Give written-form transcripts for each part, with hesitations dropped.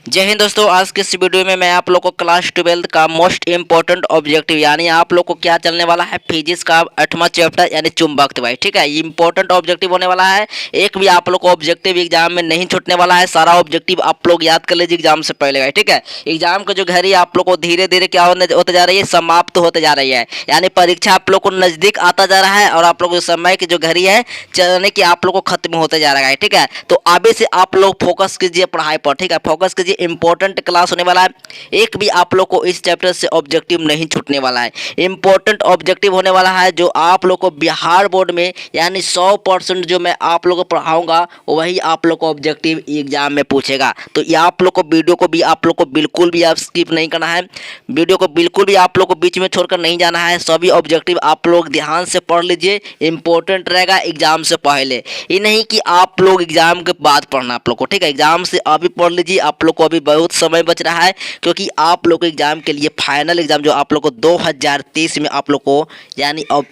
जय हिंद दोस्तों। आज के इस वीडियो में मैं आप लोग को क्लास 12 का मोस्ट इंपॉर्टेंट ऑब्जेक्टिव यानी आप लोग को क्या चलने वाला है फिजिक्स का 8वां चैप्टर यानी चुंबकत्व भाई। ठीक है, ये इंपॉर्टेंट ऑब्जेक्टिव होने वाला है। एक भी आप लोग को ऑब्जेक्टिव एग्जाम में नहीं छूटने वाला है। सारा ऑब्जेक्टिव आप लोग याद कर लीजिए एग्जाम से पहले भाई। ठीक है, एग्जाम का जो घड़ी आप लोग को धीरे धीरे क्या होते जा रही है, समाप्त होते जा रही है। यानी परीक्षा आप लोग को नजदीक आता जा रहा है और आप लोग समय की जो घड़ी है चलने की आप लोग को खत्म होते जा रहा है। ठीक है, तो अभी से आप लोग फोकस कीजिए पढ़ाई पर। ठीक है, फोकस कीजिए, इंपॉर्टेंट क्लास होने वाला है। एक भी आप लोग को इस चैप्टर से ऑब्जेक्टिव नहीं छूटने वाला है। इंपॉर्टेंट ऑब्जेक्टिव होने वाला है जो आप लोग को बिहार बोर्ड में यानी 100% जो मैं आप लोग को पढ़ाऊंगा वही आप लोग को ऑब्जेक्टिव एग्जाम में पूछेगा। तो ये आप लोग को वीडियो को भी आप लोग को बिल्कुल भी आप स्किप नहीं करना है। वीडियो को बिल्कुल भी आप लोग को बीच में छोड़कर नहीं जाना है। सभी ऑब्जेक्टिव आप लोग ध्यान से पढ़ लीजिए, इंपॉर्टेंट रहेगा एग्जाम से पहले। ये नहीं कि आप लोग एग्जाम के बाद पढ़ना आप लोग को। ठीक है, एग्जाम से अभी पढ़ लीजिए। आप लोग को अभी बहुत समय बच रहा है क्योंकि आप लोग को एग्जाम के लिए फाइनल एग्जाम जो आप लोग को 2023 में आप लोग को यानी अब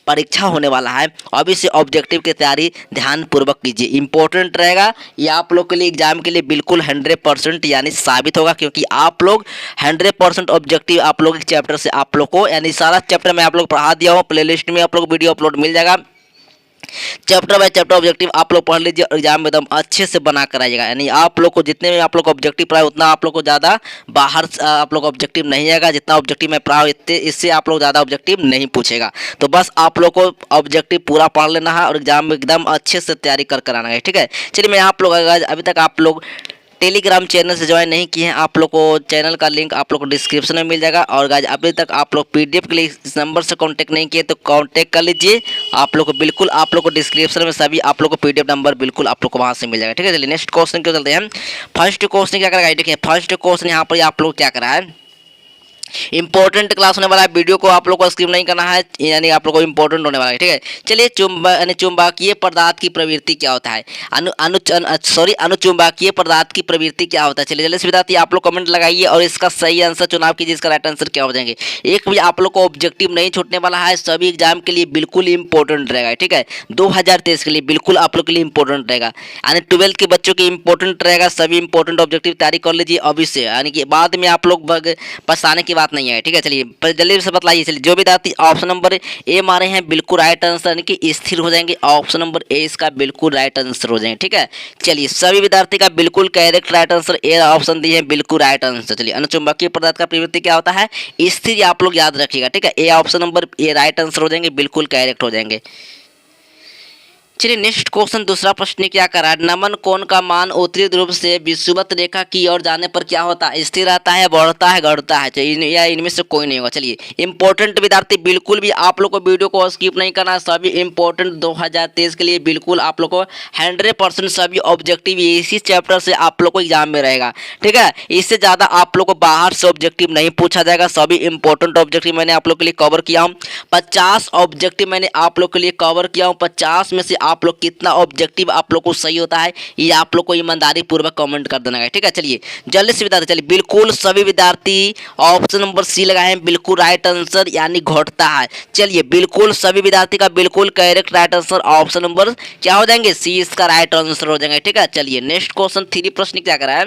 परीक्षा होने वाला है। अभी से ऑब्जेक्टिव की तैयारी ध्यान पूर्वक कीजिए, इंपॉर्टेंट रहेगा। ये आप लोग के लिए एग्जाम के लिए बिल्कुल 100% यानी साबित होगा क्योंकि आप लोग 100% ऑब्जेक्टिव आप लोग चैप्टर से आप लोग को यानी सारा चैप्टर मैं आप लोग पढ़ा दिया हूँ। प्लेलिस्ट में आप लोग वीडियो अपलोड मिल जाएगा। चैप्टर बाय चैप्टर ऑब्जेक्टिव आप लोग पढ़ लीजिए और एग्जाम में एकदम अच्छे से बना कर आइएगा। यानी आप लोग को जितने में आप लोग ऑब्जेक्टिव पढ़ाए उतना आप लोग को ज़्यादा बाहर आप लोग ऑब्जेक्टिव नहीं आएगा। जितना ऑब्जेक्टिव मैं पढ़ाऊँ इतने इससे आप लोग ज़्यादा ऑब्जेक्टिव नहीं पूछेगा। तो बस आप लोग को ऑब्जेक्टिव पूरा पढ़ लेना है और एग्जाम में एकदम अच्छे से तैयारी कर आना है। ठीक है, चलिए मैं आप लोग अभी तक आप लोग टेलीग्राम चैनल से ज्वाइन नहीं किए हैं, आप लोग को चैनल का लिंक आप लोग को डिस्क्रिप्शन में मिल जाएगा। और गाइज अभी तक आप लोग पीडीएफ के लिए इस नंबर से कांटेक्ट नहीं किए तो कांटेक्ट कर लीजिए। आप लोग को बिल्कुल आप लोग को डिस्क्रिप्शन में सभी आप लोग को पीडीएफ नंबर बिल्कुल आप लोग को वहाँ से मिल जाएगा। ठीक है, चलिए नेक्स्ट क्वेश्चन क्यों चलते हैं। फर्स्ट क्वेश्चन क्या करेगा, देखिए फर्स्ट क्वेश्चन यहाँ पर आप लोग क्या करा है, इंपॉर्टेंट क्लास होने वाला है। वीडियो को आप लोग को स्किप नहीं करना है यानी आप लोग को इंपॉर्टेंट होने वाला है। ठीक है, चलिए चुंबकीय पदार्थ की प्रवृत्ति क्या होता है, अनुचुंबकीय पदार्थ की प्रवृत्ति क्या होता है। चलिए जल्दी से बताइए, आप लोग कमेंट लगाइए और इसका सही आंसर चुनाव कीजिए। इसका राइट आंसर क्या हो जाएंगे। एक भी आप लोग को ऑब्जेक्टिव नहीं छूटने वाला है, सभी एग्जाम के लिए बिल्कुल इंपॉर्टेंट रहेगा। ठीक है, 2023 के लिए बिल्कुल आप लोग के लिए इंपॉर्टेंट रहेगा। यानी 12th के बच्चों के इंपॉर्टेंट रहेगा। सभी इंपॉर्टेंट ऑब्जेक्टिव तैयारी कर लीजिए अभी से, यानी कि बाद में आप लोग पछताने की बात नहीं है। ठीक है, चलिए जल्दी से बतलाइए। चलिए जो विद्यार्थी ऑप्शन नंबर ए मारे हैं बिल्कुल राइट आंसर यानी कि स्थिर हो जाएंगे। ऑप्शन नंबर ए इसका बिल्कुल राइट आंसर हो जाएंगे। ठीक है, चलिए सभी विद्यार्थी का बिल्कुल correct right answer A option दिए हैं, बिल्कुल राइट आंसर। चलिए अनुचुंबकीय पदार्थ का प्रवृत्ति क्या होता है, स्थिर, आप लोग याद रखिएगा। ठीक है, A option number A right answer हो जाएंगे, बिल्कुल करेक्ट हो जाएंगे। चलिए नेक्स्ट क्वेश्चन दूसरा प्रश्न क्या करा, नमन कोण का मान उत्तरी ध्रुव से विषुवत रेखा की ओर जाने पर क्या होता है, स्थिर रहता है, बढ़ता है, घटता है, या इनमें से कोई नहीं होगा। चलिए इंपॉर्टेंट विद्यार्थी बिल्कुल भी आप लोग को वीडियो को स्किप नहीं करना। सभी इंपॉर्टेंट 2023 के लिए बिल्कुल आप लोग को 100% सभी ऑब्जेक्टिव इसी चैप्टर से आप लोग को एग्जाम में रहेगा। ठीक है, इससे ज़्यादा आप लोग को बाहर से ऑब्जेक्टिव नहीं पूछा जाएगा। सभी इंपॉर्टेंट ऑब्जेक्टिव मैंने आप लोग के लिए कवर किया हूँ। 50 ऑब्जेक्टिव मैंने आप लोग के लिए कवर किया हूँ। 50 में से आप लोग कितना ऑब्जेक्टिव आप लोग को सही होता है ये आप लोग को ईमानदारी पूर्वक कमेंट कर देना है। ठीक है, चलिए जल्दी से बता दे। चलिए बिल्कुल सभी विद्यार्थी ऑप्शन नंबर सी लगाए हैं, बिल्कुल राइट आंसर यानी घटता है। चलिए बिल्कुल सभी विद्यार्थी का बिल्कुल correct right answer option number क्या हो जाएंगे, सी इसका राइट आंसर हो जाएंगे। ठीक है, चलिए नेक्स्ट क्वेश्चन 3 प्रश्न क्या करा है,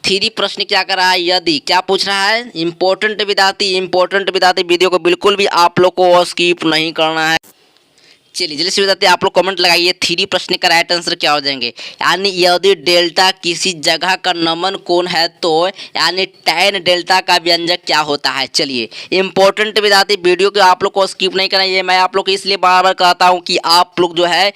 3 प्रश्न क्या कर रहा है, यदि क्या पूछ रहा है, इंपॉर्टेंट विद्यार्थी वीडियो को बिल्कुल भी आप लोग को स्किप नहीं करना है। चलिए जल्दी से बताते आप लोग कमेंट लगाइए 3 प्रश्न का राइट आंसर क्या हो जाएंगे। यानी यदि डेल्टा किसी जगह का नमन कोण है तो यानी tan डेल्टा का व्यंजक क्या होता है। चलिए इंपॉर्टेंट विद्यार्थी वीडियो को आप लोग को स्किप नहीं करना। ये मैं आप लोग को इसलिए बार बार कहता हूँ कि आप लोग जो है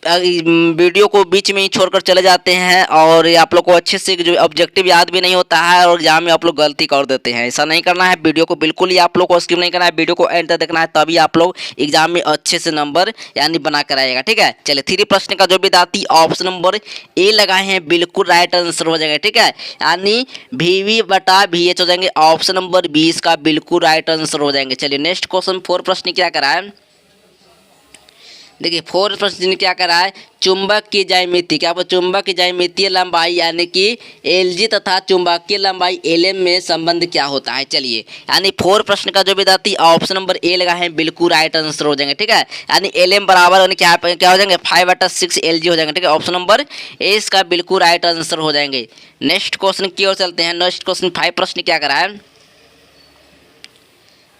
वीडियो को बीच में ही छोड़कर चले जाते हैं और आप लोग को अच्छे से जो ऑब्जेक्टिव याद भी नहीं होता है और एग्जाम में आप लोग गलती कर देते हैं। ऐसा नहीं करना है, वीडियो को बिल्कुल ही आप लोग को स्किप नहीं करना है, वीडियो को एंड तक देखना है, तभी आप लोग एग्जाम में अच्छे से नंबर यानी बना कर आएगा। ठीक है, चलिए 3 प्रश्न का जो विद्यार्थी ऑप्शन नंबर ए लगाए हैं बिल्कुल राइट आंसर हो जाएगा। ठीक है, यानी VV/VH हो जाएंगे। ऑप्शन नंबर 20 का बिल्कुल राइट आंसर हो जाएंगे। चलिए नेक्स्ट क्वेश्चन 4 प्रश्न क्या करा है, देखिए फोर्थ प्रश्न क्या कर रहा है, चुंबक की ज्यामिति, क्या चुंबक की ज्यामितीय लंबाई यानी कि एलजी तथा चुंबकीय लंबाई एलएम में संबंध क्या होता है। चलिए यानी फोर प्रश्न का जो विद्यार्थी ऑप्शन नंबर ए लगा है बिल्कुल राइट आंसर हो जाएंगे। ठीक है, यानी एलएम बराबर यानी क्या हो जाएंगे 5/6 एलजी हो जाएंगे। ठीक है, ऑप्शन नंबर ए इसका बिल्कुल राइट आंसर हो जाएंगे। नेक्स्ट क्वेश्चन की ओर चलते हैं। नेक्स्ट क्वेश्चन 5 प्रश्न क्या कर रहा है,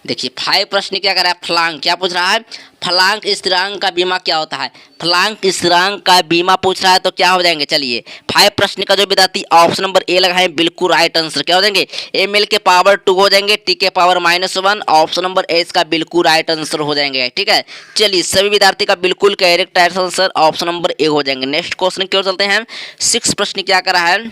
देखिए 5 प्रश्न क्या कर रहा है, फलांक क्या पूछ रहा है, फलांक स्थिरांक का बीमा क्या होता है। फलांक स्थिरांक का बीमा पूछ रहा है तो क्या हो जाएंगे। चलिए 5 प्रश्न का जो विद्यार्थी ऑप्शन नंबर ए लगाए बिल्कुल राइट आंसर क्या हो जाएंगे, ml के पावर 2 हो जाएंगे, t के पावर -1, ऑप्शन नंबर ए इसका बिल्कुल राइट आंसर हो जाएंगे। ठीक है, चलिए सभी विद्यार्थी का बिल्कुल correct answer option number A हो जाएंगे। नेक्स्ट क्वेश्चन की ओर चलते हैं। 6 प्रश्न क्या कर रहा है,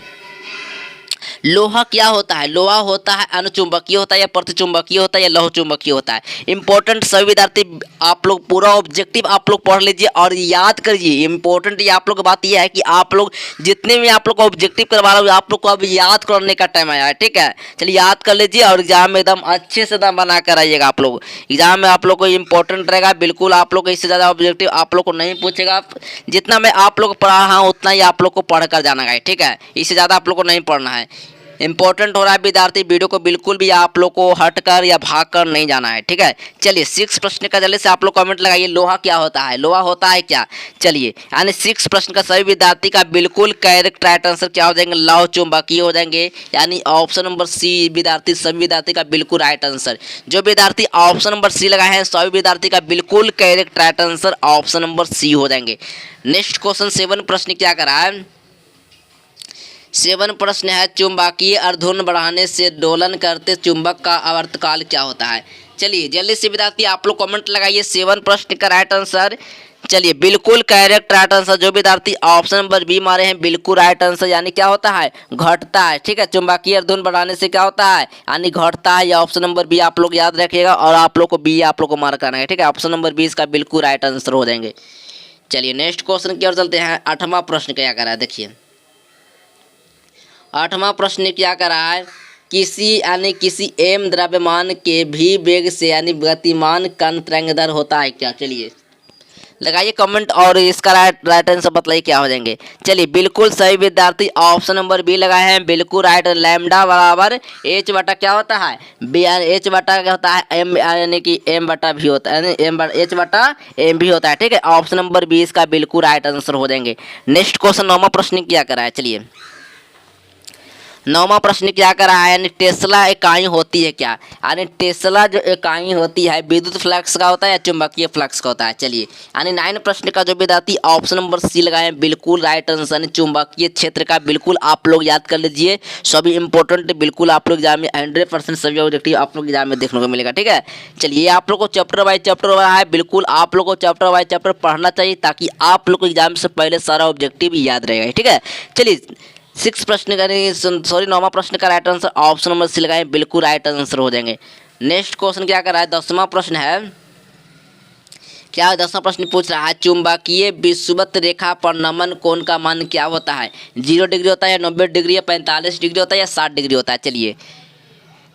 लोहा क्या होता है। लोहा होता है अनुचुंबकीय होता है या प्रतिचुंबकीय होता है या लौह चुंबकीय होता है। इंपॉर्टेंट सभी विद्यार्थी आप लोग पूरा ऑब्जेक्टिव आप लोग पढ़ लीजिए और याद करिए। इंपॉर्टेंट ये आप लोग बात यह है कि आप लोग जितने भी आप लोग को ऑब्जेक्टिव करवा रहा हूँ आप लोग को अब याद करने का टाइम आया है। ठीक है, चलिए याद कर लीजिए और एग्जाम में एकदम अच्छे से एकदम बना कर आइएगा। आप लोग एग्जाम में आप लोग को इंपॉर्टेंट रहेगा बिल्कुल। आप लोग को इससे ज़्यादा ऑब्जेक्टिव आप लोग को नहीं पूछेगा। जितना मैं आप लोग को पढ़ा हूँ उतना ही आप लोग को पढ़ कर जाना है। ठीक है, इससे ज़्यादा आप लोग को नहीं पढ़ना है। इंपॉर्टेंट हो रहा है विद्यार्थी, वीडियो को बिल्कुल भी आप लोग को हट कर या भाग कर नहीं जाना है। ठीक है, चलिए 6 प्रश्न का जल्दी से आप लोग कमेंट लगाइए, लोहा क्या होता है, लोहा होता है क्या। चलिए यानी 6 प्रश्न का सभी विद्यार्थी का बिल्कुल करेक्ट राइट आंसर क्या हो जाएंगे, लौह चुंबकीय हो जाएंगे। यानी ऑप्शन नंबर सी विद्यार्थी सभी विद्यार्थी का बिल्कुल राइट आंसर। जो विद्यार्थी ऑप्शन नंबर सी लगाए हैं सभी विद्यार्थी का बिल्कुल correct right answer option number C हो जाएंगे। नेक्स्ट क्वेश्चन 7 प्रश्न क्या कर रहा है, 7 प्रश्न है, चुंबकीय अर्धून बढ़ाने से दोलन करते चुंबक का आवर्तकाल क्या होता है। चलिए जल्दी से विद्यार्थी आप लोग कमेंट लगाइए 7 प्रश्न का राइट आंसर। चलिए बिल्कुल करेक्ट राइट आंसर जो विद्यार्थी ऑप्शन नंबर बी मारे हैं बिल्कुल राइट आंसर। यानी क्या होता है, घटता है। ठीक है, चुंबकीय अर्धून बढ़ाने से क्या होता है, यानी घटता है। या ऑप्शन नंबर बी आप लोग याद रखिएगा और आप लोग को बी आप लोग को मार्क करना है। ठीक है, ऑप्शन नंबर बी इसका बिल्कुल राइट आंसर हो जाएंगे। चलिए नेक्स्ट क्वेश्चन की ओर चलते हैं। 8वां प्रश्न क्या कर रहा है, देखिए 8वां प्रश्न क्या कर रहा है, किसी एम द्रव्यमान के भी वेग से यानी गतिमान कण तरंगदैर्घ्य होता है क्या। चलिए लगाइए कमेंट और इसका राइट आंसर बताइए क्या हो जाएंगे। चलिए बिल्कुल सही विद्यार्थी ऑप्शन नंबर बी लगाए हैं बिल्कुल राइट। लैम्डा बराबर एच बटा क्या होता है, बी एच बटा क्या होता है, एम यानी कि एम बटा भी होता है, एच बटा एम भी होता है। ठीक है, ऑप्शन नंबर बी इसका बिल्कुल राइट आंसर हो जाएंगे। नेक्स्ट क्वेश्चन 9वां प्रश्न क्या करा है, चलिए 9वां प्रश्न क्या कर रहा है, यानी टेस्ला इकाई होती है क्या। यानी टेस्ला जो इकाई होती है विद्युत फ्लक्स का होता है या चुंबकीय फ्लक्स का होता है। चलिए यानी 9 प्रश्न का जो विद्यार्थी ऑप्शन नंबर सी लगाए बिल्कुल राइट आंसर। यानी चुंबकीय क्षेत्र का बिल्कुल आप लोग याद कर लीजिए। सभी इंपॉर्टेंट बिल्कुल आप लोग एग्जाम में 100% सभी ऑब्जेक्टिव आप लोग एग्जाम में देखने को मिलेगा। ठीक है, चलिए आप लोग को चैप्टर बाय चैप्टर हो रहा है, बिल्कुल आप लोग को चैप्टर बाय चैप्टर पढ़ना चाहिए ताकि आप लोग को एग्जाम से पहले सारा ऑब्जेक्टिव याद रहेगा। ठीक है, चलिए 6 प्रश्न का सॉरी 9वां प्रश्न का right answer option number C लगाए बिल्कुल राइट आंसर हो जाएंगे। नेक्स्ट क्वेश्चन क्या कर रहा है, 10वां प्रश्न है, क्या 10वां प्रश्न पूछ रहा है, चुंबकीय विषुवत रेखा पर नमन कोण का मान क्या होता है। 0 डिग्री होता है या 90 डिग्री या 45 डिग्री होता है या 60 डिग्री होता है। चलिए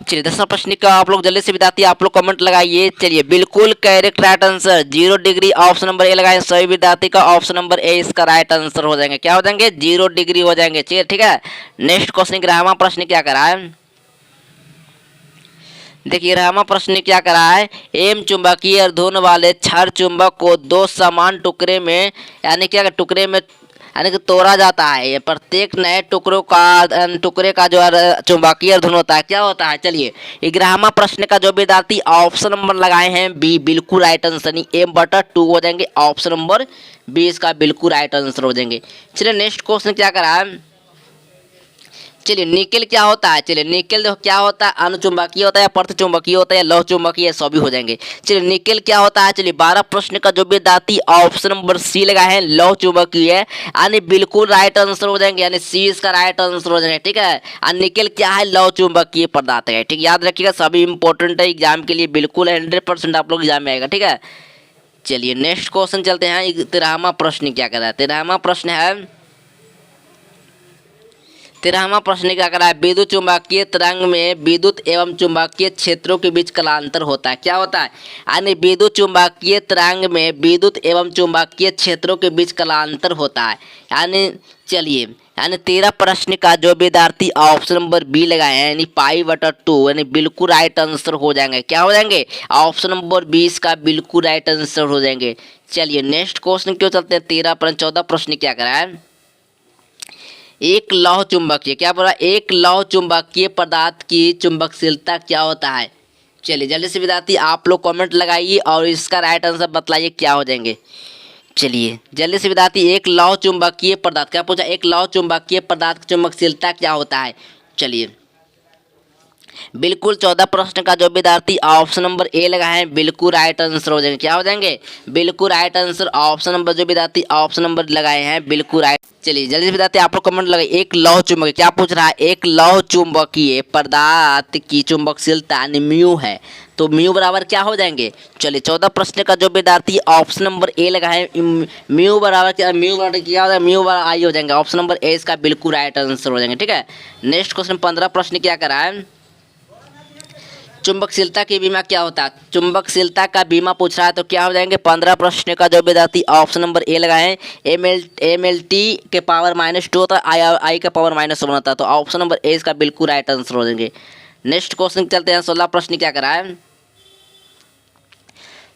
10वां प्रश्न का आप लोग जल्दी से विद्यार्थी आप लोग कमेंट लगाइए। चलिए बिल्कुल correct right answer 0 degree option number A लगाए सभी विद्यार्थी का ऑप्शन नंबर ए इसका राइट आंसर हो जाएंगे। क्या हो जाएंगे, 0 डिग्री हो जाएंगे। चलिए ठीक है, नेक्स्ट क्वेश्चन 11वां प्रश्न क्या करा है, देखिए 11वां प्रश्न क्या करा है, एम चुंबकीय अर्धून वाले क्षार चुंबक को 2 समान टुकड़े में यानी क्या टुकड़े में यानी कि तोड़ा जाता है। ये प्रत्येक नए टुकड़े का जो चुंबकीय अर्धून होता है क्या होता है। चलिए 11वां प्रश्न का जो विद्यार्थी ऑप्शन नंबर लगाए हैं बी बिल्कुल राइट आंसर। m/2 हो जाएंगे, ऑप्शन नंबर बी इसका बिल्कुल राइट आंसर हो जाएंगे। चलिए नेक्स्ट क्वेश्चन क्या करा है, चलिए निकेल क्या होता है। चलिए निकेल देखो क्या होता है, अनुचुंबकीय होता है या प्रतिचुंबकीय होता है या लौह चुंबकीय, सभी हो जाएंगे। चलिए निकेल क्या होता है, चलिए 12 प्रश्न का जो विद्यार्थी ऑप्शन नंबर सी लगा है लौह चुंबकीय है, यानी बिल्कुल राइट आंसर हो जाएंगे। यानी सी इसका राइट आंसर हो जाएगा। ठीक है, और निकेल क्या है, लौह चुंबकीय पदार्थ है। ठीक, याद रखिएगा सभी इंपॉर्टेंट है एग्जाम के लिए, बिल्कुल 100% आप लोग एग्जाम में आएगा। ठीक है, चलिए नेक्स्ट क्वेश्चन चलते हैं। 13वां प्रश्न क्या कर रहा है, 13वां प्रश्न है, 13वां प्रश्न क्या करा है, विद्युत चुम्बकीय तरंग में विद्युत एवं चुम्बकीय क्षेत्रों के बीच कालांतर होता है। क्या होता है, यानी विद्युत चुम्बकीय तरंग में विद्युत एवं चुम्बकीय क्षेत्रों के बीच कालांतर होता है। यानी चलिए, यानी 13 प्रश्न का जो विद्यार्थी ऑप्शन नंबर बी लगाए हैं यानी π/2 यानी बिल्कुल राइट आंसर हो जाएंगे। क्या हो जाएंगे, ऑप्शन नंबर 20 का बिल्कुल राइट आंसर हो जाएंगे। चलिए नेक्स्ट क्वेश्चन क्यों चलते हैं, 14 प्रश्न क्या करा है, एक लौह चुंबकीय, क्या बोला, एक लौह चुंबकीय पदार्थ की चुंबकशीलता क्या होता है। चलिए जल्दी से विद्यार्थी आप लोग कमेंट लगाइए और इसका राइट आंसर बतलाइए क्या हो जाएंगे। चलिए जल्दी से विद्यार्थी, एक लौह चुंबकीय पदार्थ, क्या पूछा, एक लौह चुंबकीय पदार्थ की चुंबकशीलता क्या होता है। चलिए बिल्कुल 14 प्रश्न का जो विद्यार्थी ऑप्शन नंबर ए लगाए हैं बिल्कुल राइट आंसर हो जाएंगे। क्या हो जाएंगे, बिल्कुल राइट आंसर ऑप्शन नंबर, जो विद्यार्थी ऑप्शन नंबर लगाए हैं बिल्कुल राइट। चलिए जल्दी से विद्यार्थी आप लोग कमेंट लगाइए, एक लौह चुंबकीय, क्या पूछ रहा है, एक लौह चुंबकीय पदार्थ की चुंबकशीलता यानी म्यू है, तो म्यू बराबर क्या हो जाएंगे। चलिए 14 प्रश्न का जो विद्यार्थी ऑप्शन नंबर ए लगाए म्यू बराबर क्या, म्यू बराबर क्या हो जाएगा, म्यू बराबर आई हो जाएंगे। ऑप्शन नंबर ए इसका बिल्कुल राइट आंसर हो जाएंगे। ठीक है, नेक्स्ट क्वेश्चन 15 प्रश्न क्या करा है, चुंबकशीलता की बीमा क्या होता है, चुंबकशीलता का बीमा पूछ रहा है, तो क्या हो जाएंगे। 15 प्रश्न का जो विद्यार्थी ऑप्शन नंबर ए लगाए हैं MLT के पावर -2 होता है, आई का पावर -1 होता है, तो ऑप्शन नंबर ए इसका बिल्कुल राइट आंसर हो जाएंगे। नेक्स्ट क्वेश्चन चलते हैं, 16 प्रश्न क्या करा है,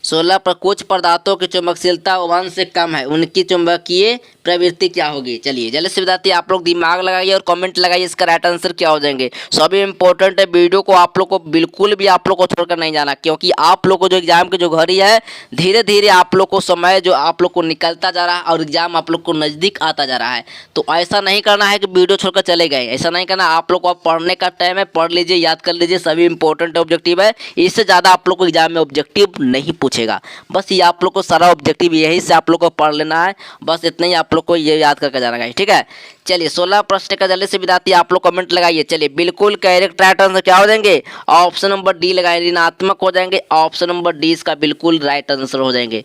16 पर कुछ पदार्थों की चुंबकशीलता 1 से कम है, उनकी चुंबकीय प्रवृत्ति क्या होगी। चलिए जल्दी से विद्यार्थी आप लोग दिमाग लगाइए और कमेंट लगाइए इसका राइट आंसर क्या हो जाएंगे। सभी इंपॉर्टेंट है, वीडियो को आप लोग को बिल्कुल भी आप लोग को छोड़कर नहीं जाना, क्योंकि आप लोग को जो एग्जाम की जो घड़ी है धीरे धीरे आप लोग को समय जो आप लोग को निकलता जा रहा है और एग्जाम आप लोग को नज़दीक आता जा रहा है। तो ऐसा नहीं करना है कि वीडियो छोड़कर चले गए, ऐसा नहीं करना। आप लोग को अब पढ़ने का टाइम है, पढ़ लीजिए, याद कर लीजिए, सभी इंपॉर्टेंट ऑब्जेक्टिव है, इससे ज़्यादा आप लोग को एग्जाम में ऑब्जेक्टिव नहीं पूछेगा। बस ये आप लोग को सारा ऑब्जेक्टिव यही से आप लोग को पढ़ लेना है, बस इतना ही आप लोग को ये याद करके जाना है। ठीक है, चलिए 16 प्रश्न का जल्दी से विद्यार्थी आप लोग कमेंट लगाइए। चलिए बिल्कुल करेक्ट राइट आंसर क्या हो जाएंगे, ऑप्शन नंबर डी लगाए, ऋणात्मक हो जाएंगे, ऑप्शन नंबर डी इसका बिल्कुल राइट आंसर हो जाएंगे।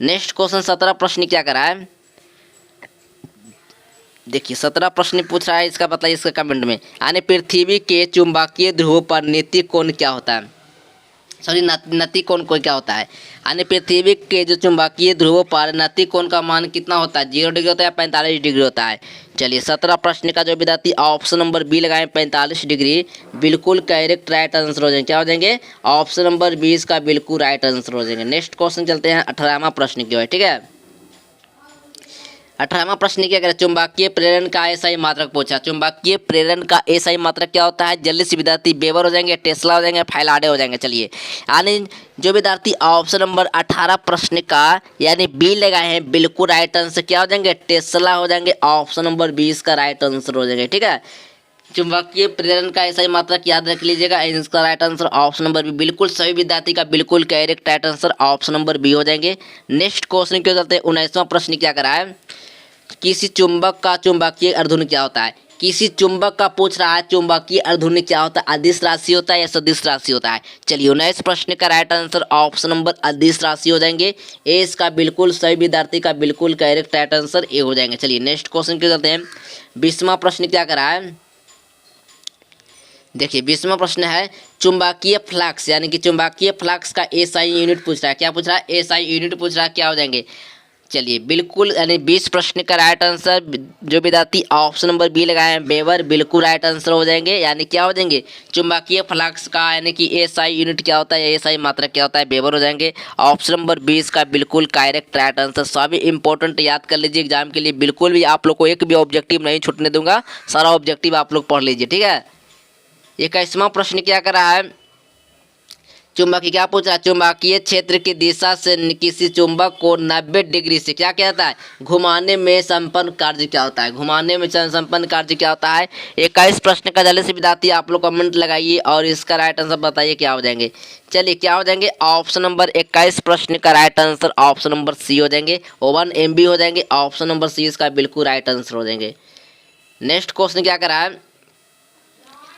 नेक्स्ट क्वेश्चन 17 प्रश्न क्या करा है, देखिए 17 प्रश्न पूछ रहा है, इसका बताइए इसका कमेंट में। यानी पृथ्वी के चुंबकीय ध्रुव पर नीति कोण क्या होता है, सॉरी नति कोण को क्या होता है। यानी पृथ्वी के जो चुंबकीय ध्रुवों पर नति कोण का मान कितना होता है, 0 डिग्री होता है या 45 डिग्री होता है। चलिए 17 प्रश्न का जो विद्यार्थी ऑप्शन नंबर बी लगाएं 45 डिग्री, बिल्कुल करेक्ट राइट आंसर हो जाएंगे। क्या हो जाएंगे, ऑप्शन नंबर 20 का बिल्कुल राइट आंसर हो जाएंगे। नेक्स्ट क्वेश्चन चलते हैं 18वां प्रश्न की ओर। ठीक है, 18वां प्रश्न क्या करें, चुंबकीय प्रेरण का एसआई मात्रक पूछा। चुंबकीय प्रेरण का एसआई मात्रक क्या होता है, जल्दी से विद्यार्थी वेबर हो जाएंगे, टेस्ला हो जाएंगे, फैराडे हो जाएंगे। चलिए यानी जो विद्यार्थी ऑप्शन नंबर 18 प्रश्न का यानी बी लगाए हैं बिल्कुल राइट आंसर क्या हो जाएंगे, टेस्ला हो जाएंगे, ऑप्शन नंबर 20 का राइट आंसर हो जाएंगे। ठीक है, चुंबकीय प्रेरण का एसआई मात्रक याद रख लीजिएगा, इसका right answer option number B, बिल्कुल सभी विद्यार्थी का बिल्कुल correct right answer option number B हो जाएंगे। नेक्स्ट क्वेश्चन क्यों चलते हैं, 19वां प्रश्न क्या करा है, किसी चुंबक का चुंबकीय अर्धुन क्या होता है। किसी चुंबक का पूछ रहा है चुंबकीय अर्धुन क्या होता है, अदिश राशि होता है या सदिश राशि होता है। चलिए 19 प्रश्न का राइट आंसर ऑप्शन नंबर अदिश राशि हो जाएंगे, ए इसका बिल्कुल सही विद्यार्थी का बिल्कुल करेक्ट राइट आंसर ए हो जाएंगे। चलिए नेक्स्ट क्वेश्चन क्यों चलते हैं, 20वां प्रश्न क्या करा है, देखिए 20वां प्रश्न है चुंबकीय फ्लक्स यानी कि चुंबकीय फ्लक्स का एसआई यूनिट पूछ रहा है। क्या पूछ रहा है, एसआई यूनिट पूछ रहा है, क्या हो जाएंगे। चलिए बिल्कुल यानी 20 प्रश्न का राइट आंसर जो विद्यार्थी ऑप्शन नंबर बी लगाए हैं वेबर, बिल्कुल राइट आंसर हो जाएंगे। यानी क्या हो जाएंगे, चुंबकीय फ्लक्स का यानी कि एसआई यूनिट क्या होता है, एसआई मात्रक क्या होता है, वेबर हो जाएंगे, ऑप्शन नंबर 20 का बिल्कुल करेक्ट राइट आंसर। सभी इंपॉर्टेंट याद कर लीजिए एग्जाम के लिए, बिल्कुल भी आप लोग को एक भी ऑब्जेक्टिव नहीं छूटने दूंगा, सारा ऑब्जेक्टिव आप लोग पढ़ लीजिए। ठीक है, 21वां प्रश्न क्या कर रहा है, चुंबकीय क्या पूछ रहा है, चुंबकीय क्षेत्र की दिशा से किसी चुंबक को 90 डिग्री से क्या कहता है, घुमाने में संपन्न कार्य क्या होता है, घुमाने में संपन्न कार्य क्या होता है। 21 प्रश्न का जल्दी से विद्यार्थी आप लोग कमेंट लगाइए और इसका राइट आंसर बताइए क्या हो जाएंगे। चलिए क्या हो जाएंगे, ऑप्शन नंबर 21 प्रश्न का right answer option number C हो जाएंगे, 1 MB हो जाएंगे, ऑप्शन नंबर सी इसका बिल्कुल राइट आंसर हो जाएंगे। नेक्स्ट क्वेश्चन क्या कर रहा है,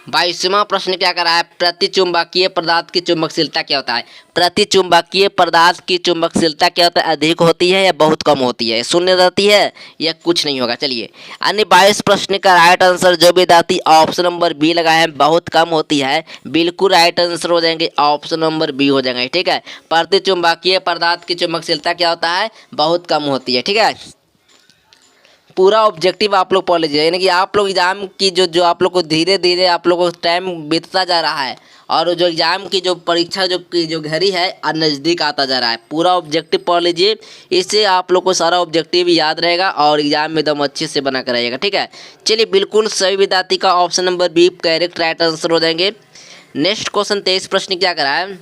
22वां प्रश्न क्या कर रहा है, प्रतिचुंबकीय पदार्थ की चुंबकशीलता क्या होता है। प्रतिचुंबकीय पदार्थ की चुंबकशीलता क्या होता है, अधिक होती है या बहुत कम होती है, शून्य रहती है या कुछ नहीं होगा। चलिए अन्य 22 प्रश्न का राइट आंसर जो विद्यार्थी ऑप्शन नंबर बी लगाए हैं, बहुत कम होती है, बिल्कुल राइट आंसर हो जाएंगे, ऑप्शन नंबर बी हो जाएंगे। ठीक है, प्रतिचुंबकीय पदार्थ की चुंबकशीलता क्या होता है, बहुत कम होती है। ठीक है, पूरा ऑब्जेक्टिव आप लोग पढ़ लीजिए, यानी कि आप लोग एग्जाम की जो आप लोग को धीरे धीरे आप लोग को टाइम बीतता जा रहा है और जो एग्जाम की जो परीक्षा जो घड़ी है नज़दीक आता जा रहा है। पूरा ऑब्जेक्टिव पढ़ लीजिए, इससे आप लोग को सारा ऑब्जेक्टिव याद रहेगा और एग्जाम में एकदम अच्छे से बना कर रहेगा। ठीक है, चलिए बिल्कुल सभी विद्यार्थी का option number B correct right answer हो जाएंगे। नेक्स्ट क्वेश्चन 23 प्रश्न क्या करा है,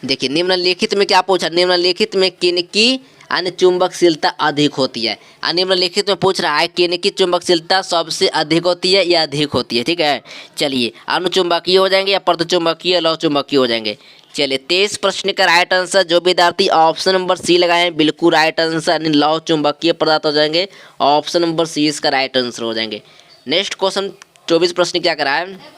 देखिए निम्नलिखित में क्या पूछा, निम्नलिखित में किनकी अन्य चुंबकशीलता अधिक होती है। निम्नलिखित में पूछ रहा है किनकी चुंबकशीलता सबसे अधिक होती है या अधिक होती है। ठीक है, चलिए अनुचुंबकीय हो जाएंगे या अर्धचुंबकीय लौह चुंबकीय हो जाएंगे। चलिए 23 प्रश्न का राइट आंसर जो विद्यार्थी ऑप्शन नंबर सी लगाए हैं, बिल्कुल राइट आंसर, यानी लौह चुंबकीय पदार्थ हो जाएंगे, ऑप्शन नंबर सी इसका राइट आंसर हो जाएंगे। नेक्स्ट क्वेश्चन 24 प्रश्न क्या करा है,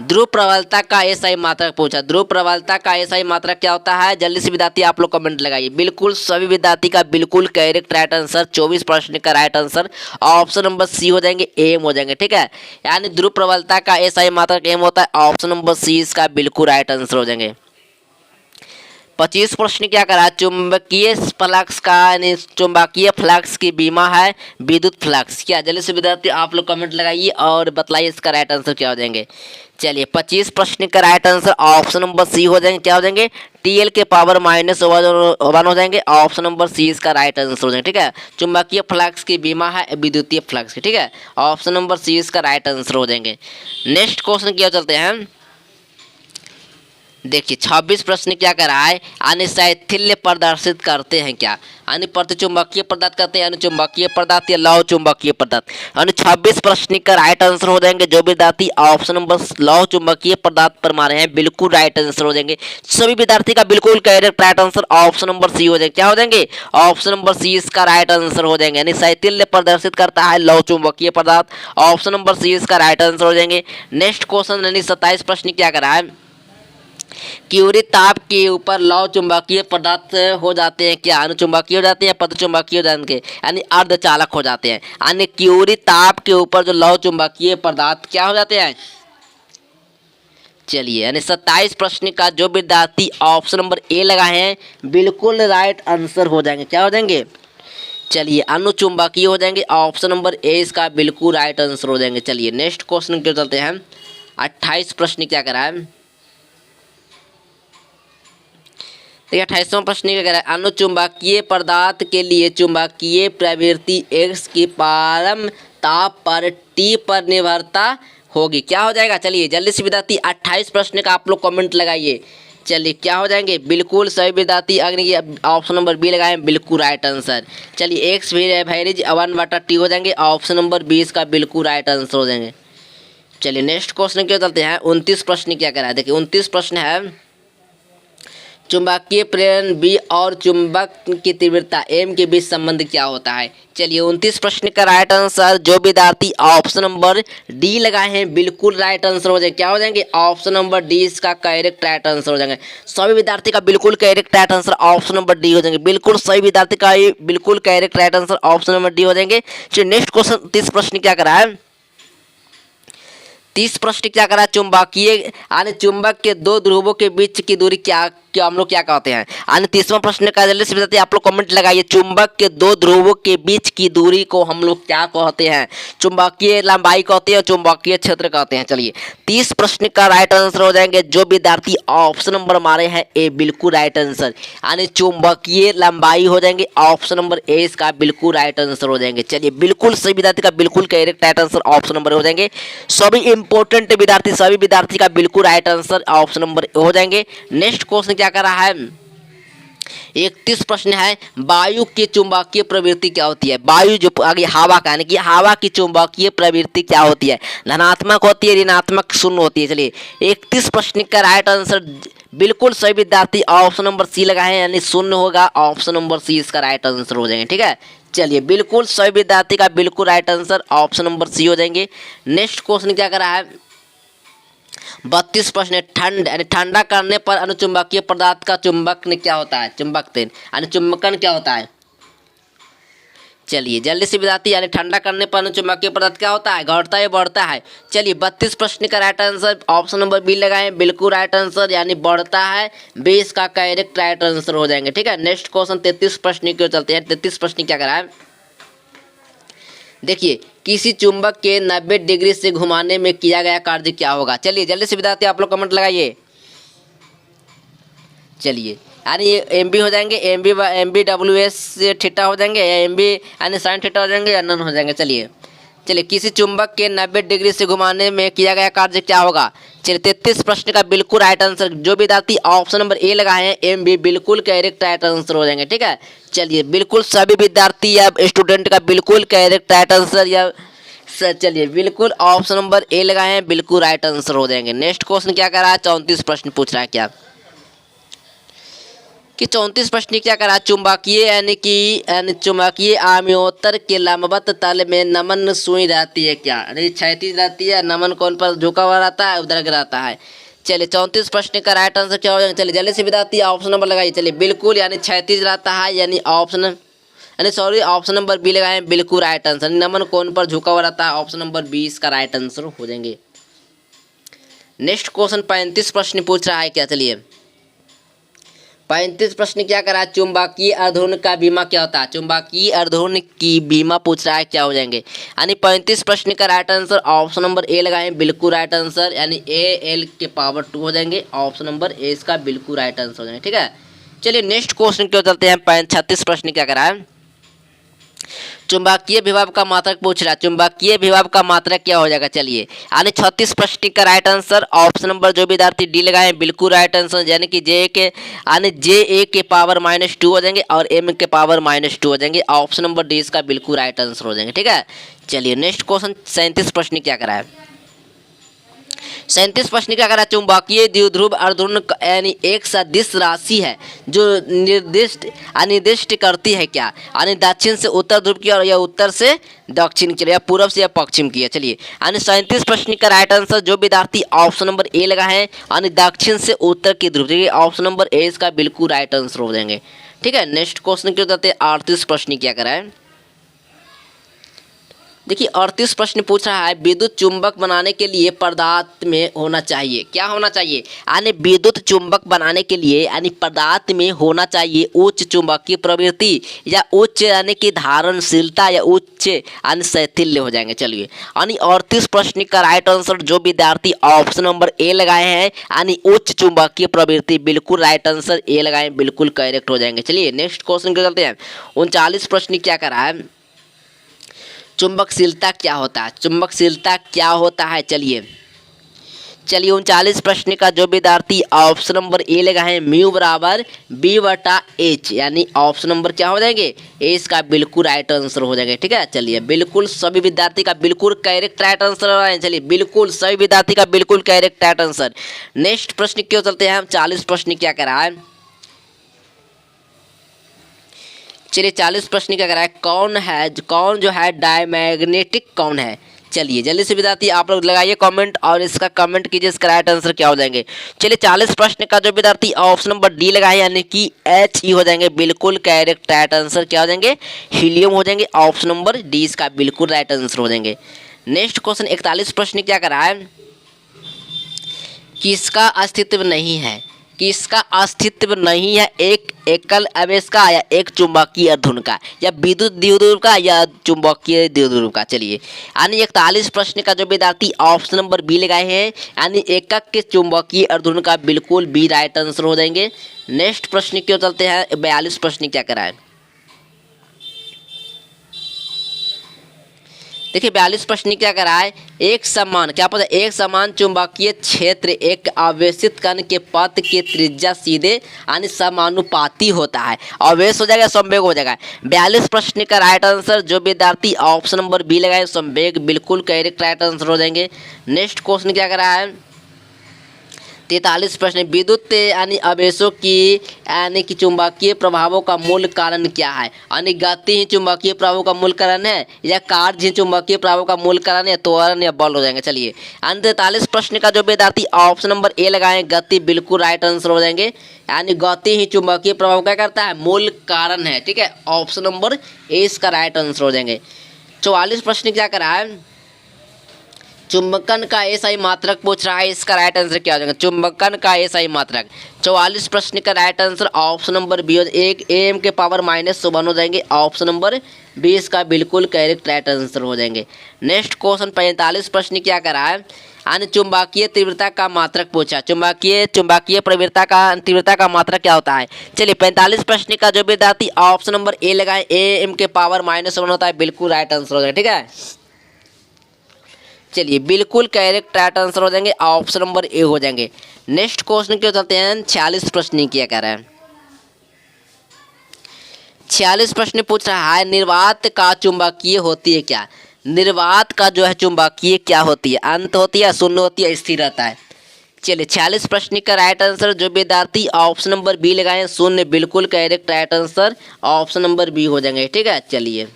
ध्रुव प्रबलता का एसआई मात्रक पूछा। ध्रुव प्रबलता का एसआई मात्रक क्या होता है, जल्दी से विद्यार्थी आप लोग कमेंट लगाइए। बिल्कुल सभी विद्यार्थी का बिल्कुल करेक्ट राइट आंसर, 24 प्रश्न का right answer option number C हो जाएंगे, एम हो जाएंगे। ठीक है, यानी ध्रुव प्रबलता का एसआई मात्रक एम होता है, ऑप्शन नंबर सी इसका बिल्कुल राइट आंसर हो जाएंगे। 25 प्रश्न क्या करा, चुंबकीय फ्लक्स का यानी चुंबकीय फ्लक्स की बीमा है विद्युत फ्लक्स क्या। जल्दी से विद्यार्थी आप लोग कमेंट लगाइए और बताइए इसका राइट आंसर क्या हो जाएंगे। चलिए 25 प्रश्न का right answer option number C हो जाएंगे, क्या हो जाएंगे, टीएल के पावर -1 हो जाएंगे, ऑप्शन नंबर सी इसका राइट आंसर हो जाएंगे। ठीक है, चुंबकीय फ्लक्स की बीमा है विद्युतीय फ्लक्स की। ठीक है, ऑप्शन नंबर सी इसका राइट आंसर हो जाएंगे। नेक्स्ट क्वेश्चन क्या चलते हैं, देखिए 26 प्रश्न क्या कर रहा है, अनिशैथिल्य प्रदर्शित करते हैं क्या, यानी प्रतिचुंबकीय पदार्थ करते हैं, अनुचुंबकीय पदार्थ या लौह चुंबकीय पदार्थ। यानी 26 प्रश्न का राइट आंसर हो जाएंगे जो विद्यार्थी ऑप्शन नंबर लौह चुंबकीय पदार्थ पर मारे हैं, बिल्कुल राइट आंसर हो जाएंगे। सभी विद्यार्थी का बिल्कुल correct right answer option number C हो जाएंगे, क्या हो जाएंगे, ऑप्शन नंबर सी इसका राइट आंसर हो जाएंगे। यानी शैथिल्य प्रदर्शित करता है लौह चुंबकीय पदार्थ, ऑप्शन नंबर सी इसका राइट आंसर हो जाएंगे। नेक्स्ट क्वेश्चन यानी 27 प्रश्न क्या कर रहा है, क्यूरी ताप के ऊपर लौह चुंबकीय पदार्थ हो जाते हैं क्या, अनुचुंबकीय हो जाते हैं, पदचुंबकीय हो जाते हैं, यानी अर्धचालक हो जाते हैं। यानी क्यूरी ताप के ऊपर जो लौह चुंबकीय पदार्थ क्या हो जाते हैं। चलिए यानी 27 प्रश्न का जो विद्यार्थी ऑप्शन नंबर ए लगाए हैं, बिल्कुल राइट आंसर हो जाएंगे, क्या हो जाएंगे, चलिए अनुचुंबकीय हो जाएंगे, ऑप्शन नंबर ए इसका बिल्कुल राइट आंसर हो जाएंगे। चलिए नेक्स्ट क्वेश्चन क्यों चलते हैं, 28 प्रश्न क्या करा है, 28वां प्रश्न क्या कह रहा है, अनुचुंबकीय पदार्थ के लिए चुंबकीय प्रवृत्ति x की पारम ताप पर t पर निर्भरता होगी, क्या हो जाएगा। चलिए जल्दी से विद्यार्थी 28 प्रश्न का आप लोग कमेंट लगाइए। चलिए क्या हो जाएंगे, बिल्कुल सही विद्यार्थी अग्नि ऑप्शन नंबर बी लगाएं, बिल्कुल राइट आंसर। चलिए एक्स वेरिज 1/t हो जाएंगे, ऑप्शन नंबर 20 का बिल्कुल राइट आंसर हो जाएंगे। चलिए नेक्स्ट क्वेश्चन क्या चलते हैं, 29 प्रश्न क्या करा है, देखिए 29 प्रश्न है, चुंबकीय प्रेरण बी और चुंबक की तीव्रता एम के बीच संबंध क्या होता है। चलिए 29 प्रश्न का राइट आंसर जो विद्यार्थी ऑप्शन नंबर डी लगाए हैं, बिल्कुल राइट आंसर हो जाएंगे, क्या हो जाएंगे, ऑप्शन नंबर डी इसका करेक्ट राइट आंसर हो जाएंगे। सभी विद्यार्थी का बिल्कुल correct right answer option number D हो जाएंगे, बिल्कुल सही विद्यार्थी का बिल्कुल correct right answer option number D हो जाएंगे। चलिए नेक्स्ट क्वेश्चन 30 प्रश्न क्या करा है, 30 प्रश्न क्या करा, चुंबकीय यानी चुंबक के दो ध्रुवों के बीच की दूरी क्या हम लोग क्या कहते हैं। यानी 30वां प्रश्न का जल्दी से बताते हैं, आप लोग कमेंट लगाइए, चुंबक के दो ध्रुवों के बीच की दूरी को हम लोग क्या कहते हैं, चुंबकीय लंबाई कहते हैं, चुंबकीय क्षेत्र कहते हैं। चलिए 30 प्रश्न का राइट आंसर हो जाएंगे जो विद्यार्थी ऑप्शन नंबर मारे हैं ए, बिल्कुल राइट आंसर, यानी चुंबकीय लंबाई हो जाएंगे, ऑप्शन नंबर ए इसका बिल्कुल राइट आंसर हो जाएंगे। चलिए बिल्कुल सही विद्यार्थी का बिल्कुल correct right answer option number हो जाएंगे। सभी इंपॉर्टेंट विद्यार्थी सभी विद्यार्थी का बिल्कुल राइट आंसर ऑप्शन नंबर हो जाएंगे। नेक्स्ट क्वेश्चन क्या कर रहा है, 31 प्रश्न है, वायु की चुंबकीय प्रवृत्ति क्या होती है? वायु जो आगे हवा का, यानी कि हवा की चुंबकीय प्रवृत्ति क्या होती है? धनात्मक होती है, ऋणात्मक, शून्य होती है। चलिए 31 प्रश्न का राइट आंसर बिल्कुल सही विद्यार्थी ऑप्शन नंबर सी लगाए, यानी शून्य होगा। ऑप्शन नंबर सी इसका राइट आंसर हो जाएंगे। ठीक है, चलिए बिल्कुल सही विद्यार्थी का बिल्कुल right answer option number C हो जाएंगे। नेक्स्ट क्वेश्चन क्या कर रहा है? 32 प्रश्न, ठंड यानी ठंडा करने पर अनुचुंबकीय पदार्थ का चुंबकन क्या होता है? चुंबकत्व यानी चुंबकन क्या होता है? चलिए जल्दी से विद्यार्थी, यानी ठंडा करने पर अनुचुंबकीय पदार्थ क्या होता है? घटता है, बढ़ता है? चलिए 32 प्रश्न का right answer option number B लगाएं, बिल्कुल राइट आंसर, यानी बढ़ता है। बी इसका करेक्ट राइट आंसर हो जाएंगे। ठीक है, नेक्स्ट क्वेश्चन 33 प्रश्न की ओर चलते हैं। 33 प्रश्न क्या करा है? देखिए, किसी चुंबक के 90 डिग्री से घुमाने में किया गया कार्य क्या होगा? चलिए जल्दी से विद्यार्थी आप लोग कमेंट लगाइए। चलिए यानी ये एम बी हो जाएंगे, M B W S theta हो जाएंगे, या एम बी यानी साइन थीटा हो जाएंगे, या नन हो जाएंगे। चलिए किसी चुंबक के 90 डिग्री से घुमाने में किया गया कार्य क्या होगा? चलिए 33 प्रश्न का बिल्कुल राइट आंसर जो विद्यार्थी ऑप्शन नंबर ए लगाए हैं, एम बी, बिल्कुल करेक्ट राइट आंसर हो जाएंगे। ठीक है, चलिए बिल्कुल सभी विद्यार्थी या स्टूडेंट का बिल्कुल करेक्ट राइट आंसर या चलिए बिल्कुल ऑप्शन नंबर ए लगाए हैं, बिल्कुल राइट आंसर हो जाएंगे। नेक्स्ट क्वेश्चन क्या कर रहा है? 34 प्रश्न पूछ रहा है क्या कि 34 प्रश्न क्या करा? चुंबकीय यानी चुंबकीय आम्योत्तर के लंबवत तल में नमन सुई रहती है क्या? यानी क्षैतिज रहती है, नमन कोण पर झुका हुआ रहता है, उधर रहता है। चलिए 34 प्रश्न का राइट आंसर क्या हो जाएगा? चलिए जल्दी से विद्यार्थी ऑप्शन नंबर लगाइए। चलिए बिल्कुल यानी क्षैतिज रहता है, यानी ऑप्शन नंबर बी लगाए, बिल्कुल राइट आंसर। नमन कोण पर झुका हुआ रहता है, ऑप्शन नंबर बी इसका राइट आंसर हो जाएंगे। नेक्स्ट क्वेश्चन 35 प्रश्न पूछ रहा है क्या? चलिए 35 प्रश्न क्या करा? चुंबकीय अर्धध्रुवण का बीमा क्या होता है? चुंबकीय अर्धध्रुवण की बीमा पूछ रहा है, क्या हो जाएंगे? यानी 35 प्रश्न का right answer option number A लगाए, बिल्कुल राइट आंसर, यानी ए एल के पावर 2 हो जाएंगे। ऑप्शन नंबर ए इसका बिल्कुल राइट आंसर हो जाएंगे। ठीक है, चलिए नेक्स्ट क्वेश्चन क्यों चलते हैं। 36 प्रश्न क्या करा है? चुंबकीय विभव का मात्रक पूछ रहा है। चुंबकीय विभव का मात्रक क्या हो जाएगा? चलिए यानी 36 प्रश्न का राइट आंसर ऑप्शन नंबर जो विद्यार्थी डी लगाए बिल्कुल राइट आंसर, यानी कि जे के यानी जे ए के पावर -2 हो जाएंगे और एम के पावर -2 हो जाएंगे। ऑप्शन नंबर डी इसका बिल्कुल राइट आंसर हो जाएंगे। ठीक है, चलिए नेक्स्ट क्वेश्चन 37 प्रश्न क्या करा है? 37 प्रश्न क्या करा? चुंबकीय द्विध्रुव अर्धध्रुवण यानी एक सदिश राशि है जो निर्दिष्ट करती है क्या? यानी दक्षिण से उत्तर ध्रुव की और या उत्तर से दक्षिण की या पूर्व से या पश्चिम की है। चलिए यानी 37 प्रश्न का राइट आंसर जो विद्यार्थी ऑप्शन नंबर ए लगा है, यानी दक्षिण से उत्तर की ध्रुव, ऑप्शन नंबर ए इसका बिल्कुल राइट आंसर हो जाएंगे। ठीक है, नेक्स्ट क्वेश्चन क्यों जाते हैं? 38 प्रश्न क्या करा है? देखिए 38 प्रश्न पूछ रहा है, विद्युत चुंबक बनाने के लिए पदार्थ में होना चाहिए, क्या होना चाहिए? यानी विद्युत चुंबक बनाने के लिए यानी पदार्थ में होना चाहिए उच्च चुंबकीय प्रवृत्ति या उच्च यानी कि धारणशीलता या उच्च यानी शैथिल्य हो जाएंगे। चलिए यानी 38 प्रश्न का राइट आंसर जो विद्यार्थी ऑप्शन नंबर ए लगाए हैं, यानी उच्च चुंबकीय प्रवृत्ति, बिल्कुल राइट आंसर ए लगाए, बिल्कुल करेक्ट हो जाएंगे। चलिए नेक्स्ट क्वेश्चन क्या चलते हैं। 39 प्रश्न क्या कर रहा है? चुंबकशीलता क्या होता है? चुंबकशीलता क्या होता है? चलिए 39 प्रश्न का जो विद्यार्थी ऑप्शन नंबर ए लगा है, म्यू बराबर B/H, यानी ऑप्शन नंबर क्या हो जाएंगे? ए इसका बिल्कुल राइट आंसर हो जाएगा। ठीक है, चलिए बिल्कुल सभी विद्यार्थी का बिल्कुल करेक्ट राइट आंसर हो रहा है। चलिए बिल्कुल सभी विद्यार्थी का बिल्कुल करेक्ट राइट आंसर। नेक्स्ट प्रश्न क्यों चलते हैं हम? 40 प्रश्न क्या कर रहा है? चलिए 40 प्रश्न क्या कर रहा है? कौन जो है डायमैग्नेटिक कौन है? चलिए जल्दी से विद्यार्थी आप लोग लगाइए कमेंट और इसका कमेंट कीजिए, इसका राइट आंसर क्या हो जाएंगे। चलिए 40 प्रश्न का जो विद्यार्थी ऑप्शन नंबर डी लगाए यानी कि He हो जाएंगे, बिल्कुल करेक्ट राइट आंसर क्या हो जाएंगे? हीलियम हो जाएंगे। ऑप्शन नंबर डी इसका बिल्कुल राइट आंसर हो जाएंगे। नेक्स्ट क्वेश्चन 41 प्रश्न क्या कर रहा है? किसका अस्तित्व नहीं है? किसका अस्तित्व नहीं है? एक एकल आवेश का या एक चुंबकीय अर्धध्रुवण का या विद्युत द्विध्रुव का या चुंबकीय द्विध्रुव का। चलिए यानी 41 प्रश्न का जो विद्यार्थी ऑप्शन नंबर बी लगाए हैं, यानी एकक के चुंबकीय अर्धध्रुवण का, बिल्कुल बी राइट आंसर हो जाएंगे। नेक्स्ट प्रश्न क्यों चलते हैं? 42 प्रश्न क्या कराए? देखिए 42 प्रश्न क्या करा है, एक समान क्या पता, एक समान चुंबकीय क्षेत्र एक आवेशित कण के पथ की त्रिज्या सीधे यानी समानुपाती होता है। आवेश हो जाएगा, संवेग हो जाएगा। 42 प्रश्न का राइट आंसर जो विद्यार्थी ऑप्शन नंबर बी लगाए संवेग बिल्कुल करेक्ट राइट आंसर हो जाएंगे। नेक्स्ट क्वेश्चन क्या करा है, 43 प्रश्न, विद्युत यानी आवेशों की यानी कि चुंबकीय प्रभावों का मूल कारण क्या है। यानी गति ही चुंबकीय प्रभावों का मूल कारण है या कार्य ही चुंबकीय प्रभावों का मूल कारण है, त्वरण या बल हो जाएंगे। चलिए 43 प्रश्न का जो विद्यार्थी ऑप्शन नंबर ए लगाए गति बिल्कुल राइट आंसर हो जाएंगे। यानी गति ही चुंबकीय प्रभाव क्या करता है, मूल कारण है। ठीक है, ऑप्शन नंबर ए इसका राइट आंसर हो जाएंगे। 44 प्रश्न क्या करा है, चुंबकन का एसआई मात्रक पूछ रहा है, इसका राइट आंसर क्या हो जाएगा, चुंबकन का एसआई मात्रक। 44 प्रश्न का right answer option number B, एक am के पावर -1 हो जाएंगे। ऑप्शन नंबर बी इसका बिल्कुल करेक्ट राइट आंसर हो जाएंगे। नेक्स्ट क्वेश्चन 45 प्रश्न क्या करा है, यानी चुंबकीय तीव्रता का मात्रक पूछा। चुंबकीय तीव्रता का मात्रक क्या होता है। चलिए 45 प्रश्न का जो विद्यार्थी ऑप्शन नंबर ए लगाए am के पावर -1 होता है, बिल्कुल राइट आंसर हो जाएगा। ठीक है, चलिए बिल्कुल करेक्ट राइट आंसर हो जाएंगे, ऑप्शन नंबर ए हो जाएंगे। नेक्स्ट क्वेश्चन क्या चलते हैं, 46 प्रश्न किया कह रहा है। 46 प्रश्न पूछ रहा है, निर्वात का चुंबकीय होती है क्या। निर्वात का जो है चुंबकीय क्या होती है, अंत होती है, शून्य होती है, स्थिर रहता है। चलिए 46 प्रश्न का राइट आंसर जो विद्यार्थी ऑप्शन नंबर बी लगाए शून्य, बिल्कुल correct right answer option number B हो जाएंगे। ठीक है, चलिए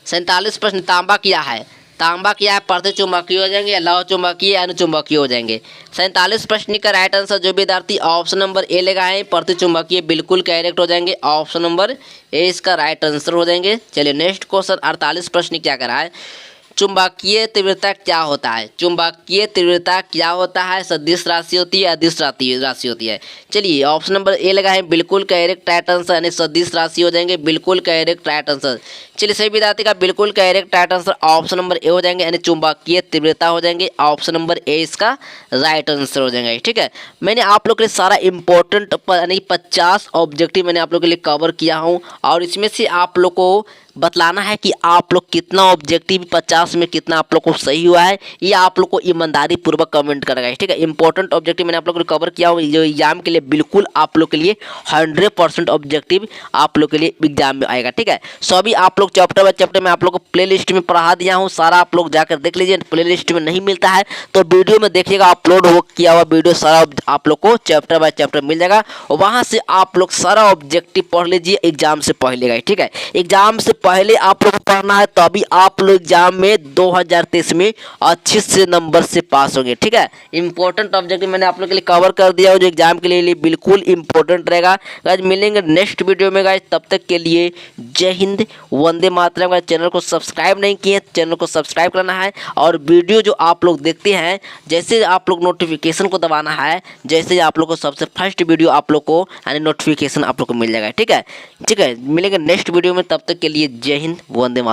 47 प्रश्न, तांबा क्या है। तांबा क्या है, प्रति चुंबकीय हो जाएंगे या लौह चुंबकीय अनुचुंबकीय हो जाएंगे। 47 प्रश्न का राइट आंसर जो विद्यार्थी ऑप्शन नंबर ए लगाए प्रति चुंबकीय बिल्कुल करेक्ट हो जाएंगे, ऑप्शन नंबर ए इसका राइट आंसर हो जाएंगे। चलिए नेक्स्ट क्वेश्चन 48 प्रश्न क्या करा है, चुंबकीय तीव्रता क्या होता है। चुंबकीय तीव्रता क्या होता है, सदिश राशि होती है, अदिश राशि होती है। चलिए ऑप्शन नंबर ए लगाए बिल्कुल करेक्ट राइट आंसर, यानी सदिश राशि हो जाएंगे, बिल्कुल करेक्ट राइट आंसर। चलिए सभी विद्यार्थी का बिल्कुल correct right answer option number A हो जाएंगे, यानी चुंबकीय तीव्रता हो जाएंगे, ऑप्शन नंबर ए इसका राइट आंसर हो जाएंगे। ठीक है, मैंने आप लोग के लिए सारा इंपॉर्टेंट यानी 50 ऑब्जेक्टिव मैंने आप लोग के लिए कवर किया हूँ, और इसमें से आप लोग को बतलाना है कि आप लोग कितना ऑब्जेक्टिव 50 में कितना आप लोग को सही हुआ है, ये आप लोग को ईमानदारी पूर्वक कमेंट करेगा। ठीक है, इंपॉर्टेंट ऑब्जेक्टिव मैंने आप लोग को कवर किया हूँ, जो एग्जाम के लिए बिल्कुल आप लोग के लिए 100% ऑब्जेक्टिव आप लोग के लिए एग्जाम में आएगा। ठीक है, सभी आप लोग चैप्टर बाय चैप्टर में आप लोग को प्ले लिस्ट में पढ़ा दिया हूँ, सारा आप लोग जाकर देख लीजिए। प्ले लिस्ट में नहीं मिलता है तो वीडियो में देखिएगा, अपलोड हो किया हुआ वीडियो सारा आप लोग को चैप्टर बाय चैप्टर मिल जाएगा, और वहाँ से आप लोग सारा ऑब्जेक्टिव पढ़ लीजिए एग्जाम से पहले। ठीक है, एग्जाम से पहले आप लोग पढ़ना है, तभी आप लोग एग्जाम में 2023 में अच्छे से नंबर से पास होंगे। ठीक है, इंपॉर्टेंट ऑब्जेक्टिव मैंने आप लोग के लिए कवर कर दिया हो, जो एग्जाम के लिए बिल्कुल इंपॉर्टेंट रहेगा। गाइस मिलेंगे नेक्स्ट वीडियो में गाइस, तब तक के लिए जय हिंद, वंदे मातरम। गाइस चैनल को सब्सक्राइब नहीं किए, चैनल को सब्सक्राइब करना है, और वीडियो जो आप लोग देखते हैं जैसे आप लोग नोटिफिकेशन को दबाना है, जैसे आप लोग को सबसे फर्स्ट वीडियो आप लोग को यानी नोटिफिकेशन आप लोग को मिल जाएगा। ठीक है, मिलेंगे नेक्स्ट वीडियो में, तब तक के लिए जय हिंद, वंदे मातरम।